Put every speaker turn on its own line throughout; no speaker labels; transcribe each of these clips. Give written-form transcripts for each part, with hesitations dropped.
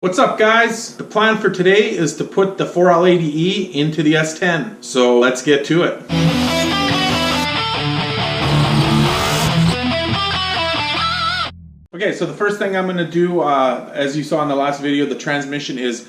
What's up, guys? The plan for today is to put the 4L80E into the S10. So let's get to it. Okay, so the first thing I'm going to do, as you saw in the last video, the transmission is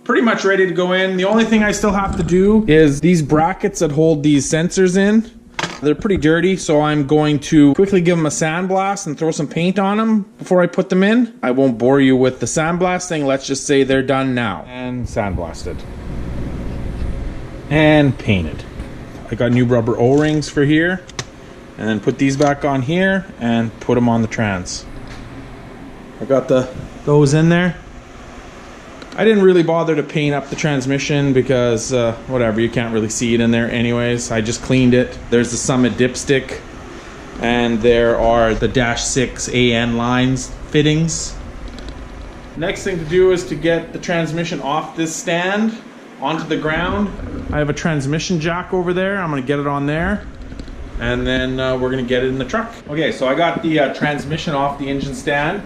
pretty much ready to go in. The only thing I still have to do is these brackets that hold these sensors in. They're pretty dirty, so I'm going to quickly give them a sandblast and throw some paint on them before I put them in. I won't bore you with the sandblasting. Let's just say they're done now. And sandblasted. And painted. I got new rubber O-rings for here. And then put these back on here and put them on the trans. I got those in there. I didn't really bother to paint up the transmission because whatever, you can't really see it in there anyways. I just cleaned it. There's the Summit dipstick and there are the -6 AN lines fittings. Next thing to do is to get the transmission off this stand onto the ground. I have a transmission jack over there. I'm gonna get it on there and then we're gonna get it in the truck. Okay, so I got the transmission off the engine stand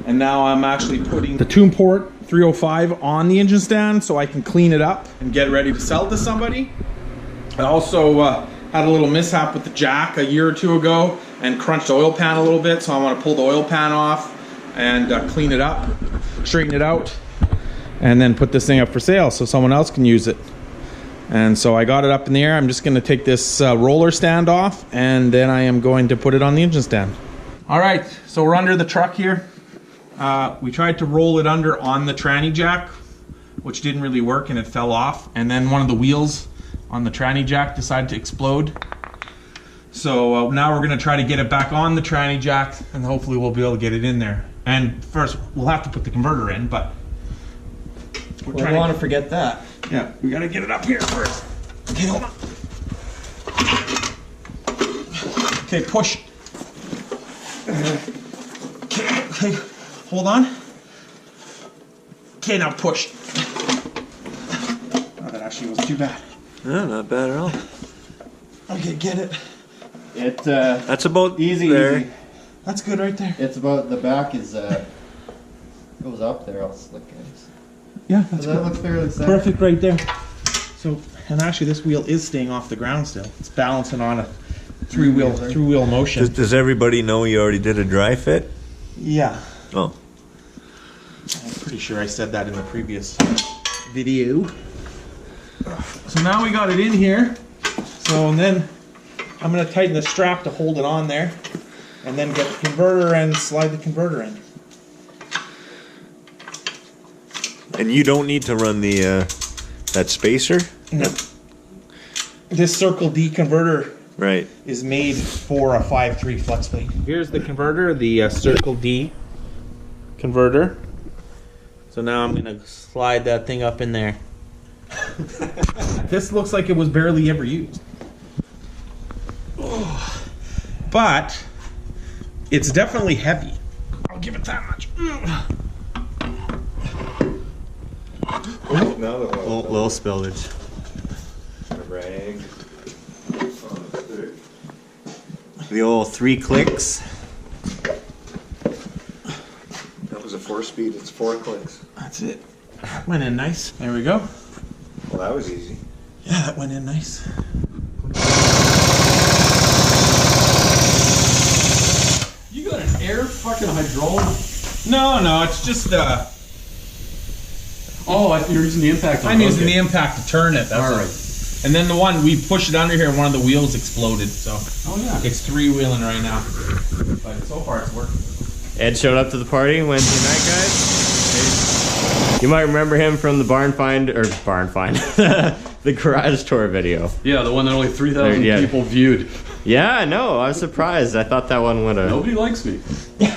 and now I'm actually putting the tune port 305 on the engine stand so I can clean it up and get ready to sell to somebody. I also had a little mishap with the jack a year or two ago and crunched the oil pan a little bit, so I want to pull the oil pan off and clean it up, straighten it out, and then put this thing up for sale so someone else can use it. And so I got it up in the air. I'm just going to take this roller stand off and then I am going to put it on the engine stand. All right, so we're under the truck here. We tried to roll it under on the tranny jack, which didn't really work and it fell off. And then one of the wheels on the tranny jack decided to explode. So now we're going to try to get it back on the tranny jack and hopefully we'll be able to get it in there. And first, we'll have to put the converter in, but
we don't want to forget that.
Yeah, we got to get it up here first. Okay, hold on. Okay, push. Okay. Hold on. Okay, now push. Oh, that actually wasn't too bad.
No, not bad at all.
Okay, get it.
That's about
easy.
That's good right there.
It's about the back is goes up there. I'll slick it.
Yeah, that's
that looks fairly set.
Perfect right there. So, and actually, this wheel is staying off the ground still. It's balancing on a through wheel motion.
Does everybody know you already did a dry fit?
Yeah.
Oh.
I'm pretty sure I said that in the previous video. So now we got it in here. So and then I'm going to tighten the strap to hold it on there. And then get the converter and slide the converter in.
And you don't need to run the that spacer?
No. This Circle D converter is made for a 5.3 flex plate. Here's the converter, the Circle D converter. So now I'm gonna slide that thing up in there. This looks like it was barely ever used. But it's definitely heavy. I'll give it that much.
Little spillage.
A rag.
The old 3 clicks.
That was a 4-speed, it's 4 clicks.
That's it. Went in nice. There we go.
Well, that was easy.
Yeah, that went in nice.
You got an air fucking hydraulic?
No, it's just
Oh, you're using the impact on it.
I'm using the impact to turn it. That's
all right.
And then the one we pushed it under here and one of the wheels exploded, so
oh yeah,
it's 3-wheeling right now. But so far it's working.
Ed showed up to the party Wednesday night, guys. You might remember him from the Barn Find, the Garage Tour video.
yeah, the one that only 3,000 people viewed.
Yeah, no, I was surprised. I thought that one would have.
Nobody likes me.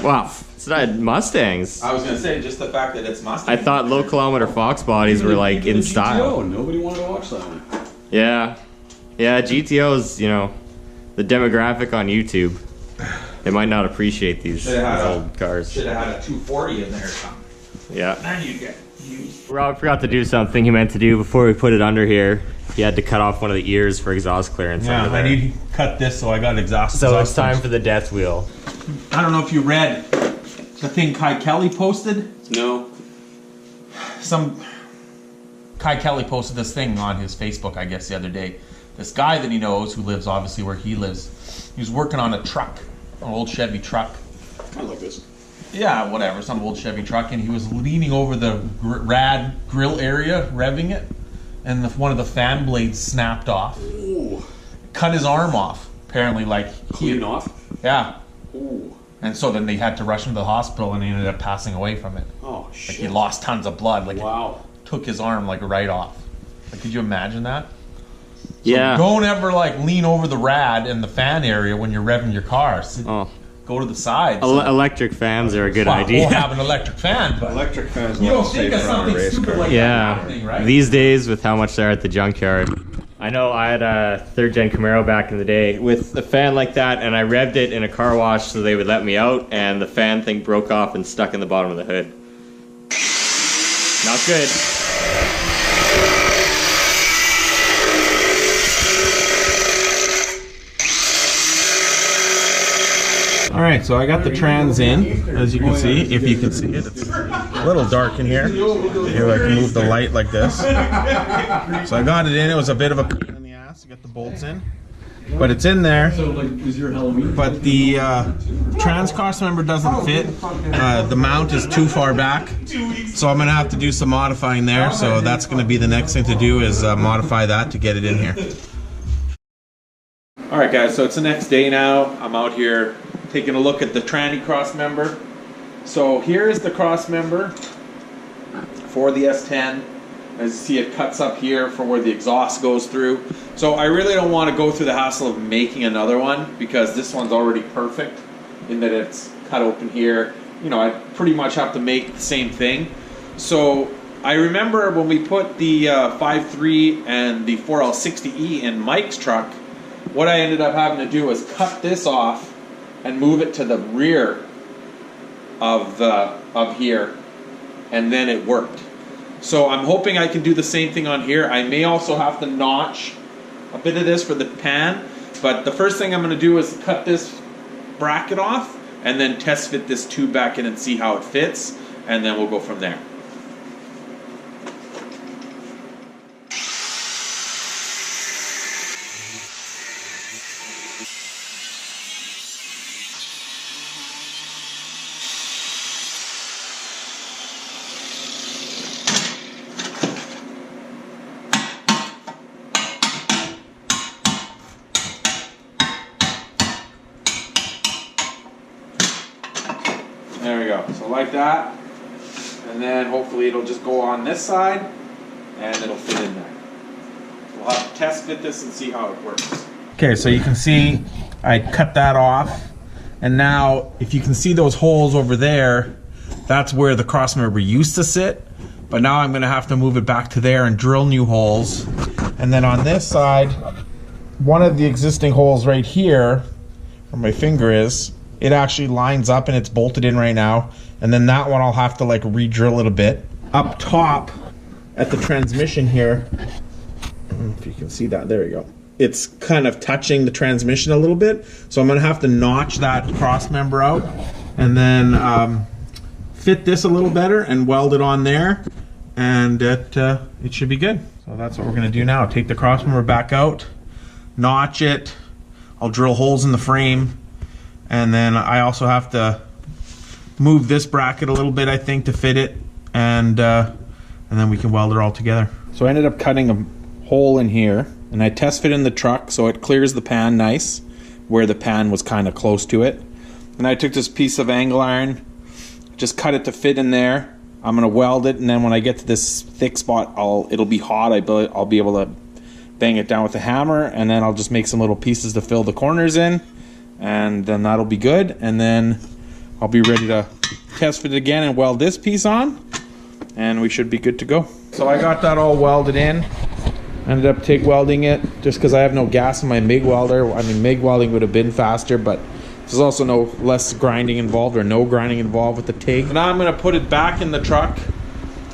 Wow, it's not Mustangs.
I was gonna say just the fact that it's Mustang.
I thought low kilometer Fox bodies were like in style.
GTO, nobody wanted to watch that one.
Yeah, GTO's, the demographic on YouTube. They might not appreciate these old cars.
Should have had a 240 in there or something.
Yeah.
Then you get used.
Rob forgot to do something he meant to do before we put it under here. He had to cut off one of the ears for exhaust clearance.
Yeah, I need to cut this so I got exhaust.
So it's time for the death wheel.
I don't know if you read the thing Kai Kelly posted.
No.
Kai Kelly posted this thing on his Facebook, I guess, the other day. This guy that he knows, who lives obviously where he lives, he was working on a truck, an old Chevy truck.
Kind of like this.
Yeah, whatever, some old Chevy truck, and he was leaning over the rad grill area, revving it, and one of the fan blades snapped off.
Ooh.
Cut his arm off, apparently, like...
Clean off?
Yeah.
Ooh.
And so then they had to rush him to the hospital, and he ended up passing away from it.
Oh,
Like,
shit.
he lost tons of blood, like,
Wow.
it took his arm, like, right off. Like, could you imagine that?
Yeah.
Don't ever, like, lean over the rad in the fan area when you're revving your car.
Oh.
Go to the side.
Electric fans are a good idea.
We'll have an electric fan, but
Electric fans a
you
lot
don't think of
safer on a
something
race
stupid
car.
like that
Yeah.
happening, right?
These days, with how much they're at the junkyard. I know I had a 3rd gen Camaro back in the day with a fan like that, and I revved it in a car wash so they would let me out, and the fan thing broke off and stuck in the bottom of the hood. Not good.
All right, so I got the trans in, as you can see, if you can see it. It's a little dark in here. Here I can move the light like this. So I got it in. It was a bit of a pain in the ass to get the bolts in, but it's in there.
So, like, is your Halloween?
But the trans Crossmember doesn't fit. The mount is too far back, so I'm gonna have to do some modifying there. So that's gonna be the next thing to do, is modify that to get it in here. All right, guys. So it's the next day now. I'm out here taking a look at the tranny Crossmember. So here is the Crossmember for the S10. As you see, it cuts up here for where the exhaust goes through. So I really don't want to go through the hassle of making another one, because this one's already perfect in that it's cut open here. You know, I pretty much have to make the same thing. So I remember when we put the 5.3 and the 4L60E in Mike's truck, what I ended up having to do was cut this off and move it to the rear of here, and then it worked. So I'm hoping I can do the same thing on here. I may also have to notch a bit of this for the pan, but the first thing I'm going to do is cut this bracket off and then test fit this tube back in and see how it fits, and then we'll go from there. There we go. So like that, and then hopefully it'll just go on this side and it'll fit in there. We'll have to test fit this and see how it works. Okay, so you can see I cut that off, and now if you can see those holes over there, that's where the Crossmember used to sit, but now I'm going to have to move it back to there and drill new holes. And then on this side, one of the existing holes right here, where my finger is, it actually lines up and it's bolted in right now. And then that one I'll have to like re-drill it a bit. Up top at the transmission here, I don't know if you can see that, there you go. It's kind of touching the transmission a little bit. So I'm gonna have to notch that Crossmember out and then fit this a little better and weld it on there, and it should be good. So that's what we're gonna do now. Take the Crossmember back out, notch it, I'll drill holes in the frame, and then I also have to move this bracket a little bit, I think, to fit it, and then we can weld it all together. So I ended up cutting a hole in here, and I test fit in the truck so it clears the pan nice, where the pan was kind of close to it. And I took this piece of angle iron, just cut it to fit in there. I'm gonna weld it, and then when I get to this thick spot, it'll be hot. I'll be able to bang it down with a hammer, and then I'll just make some little pieces to fill the corners in, and then that'll be good. And then I'll be ready to test fit it again and weld this piece on, and we should be good to go. So I got that all welded in. Ended up TIG welding it just because I have no gas in my MIG welder. I mean, MIG welding would have been faster, but there's also no less grinding involved, or no grinding involved with the TIG. Now I'm going to put it back in the truck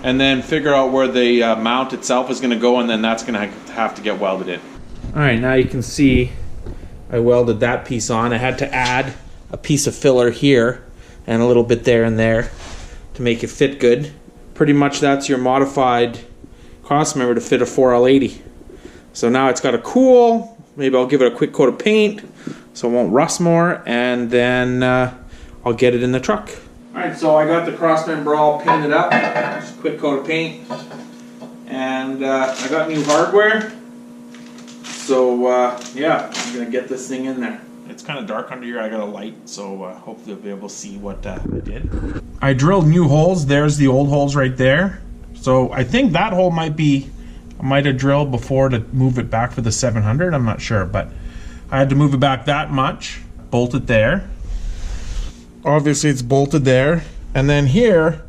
and then figure out where the mount itself is going to go, and then that's going to have to get welded in. All right, now you can see I welded that piece on. I had to add a piece of filler here and a little bit there and there to make it fit good. pretty much that's your modified crossmember to fit a 4L80. So now it's got to cool. Maybe I'll give it a quick coat of paint so it won't rust more, and then I'll get it in the truck. Alright, so I got the crossmember all painted up. Just a quick coat of paint. And I got new hardware. So yeah, I'm going to get this thing in there. It's kind of dark under here. I got a light, so hopefully you'll be able to see what I did. I drilled new holes. There's the old holes right there. So I think that hole might have drilled before to move it back for the 700. I'm not sure, but I had to move it back that much. Bolt it there. Obviously it's bolted there. And then here,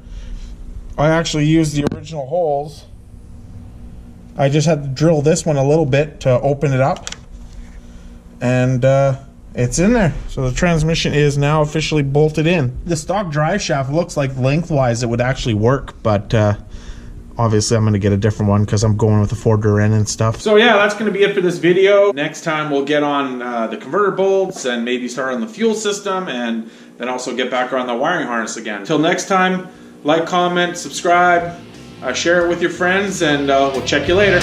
I actually used the original holes. I just had to drill this one a little bit to open it up. And it's in there. So the transmission is now officially bolted in. The stock drive shaft looks like lengthwise it would actually work, but obviously I'm going to get a different one because I'm going with the 4 end and stuff. So yeah, that's going to be it for this video. Next time we'll get on the converter bolts and maybe start on the fuel system, and then also get back on the wiring harness again. Until next time, like, comment, subscribe, share it with your friends, and we'll check you later.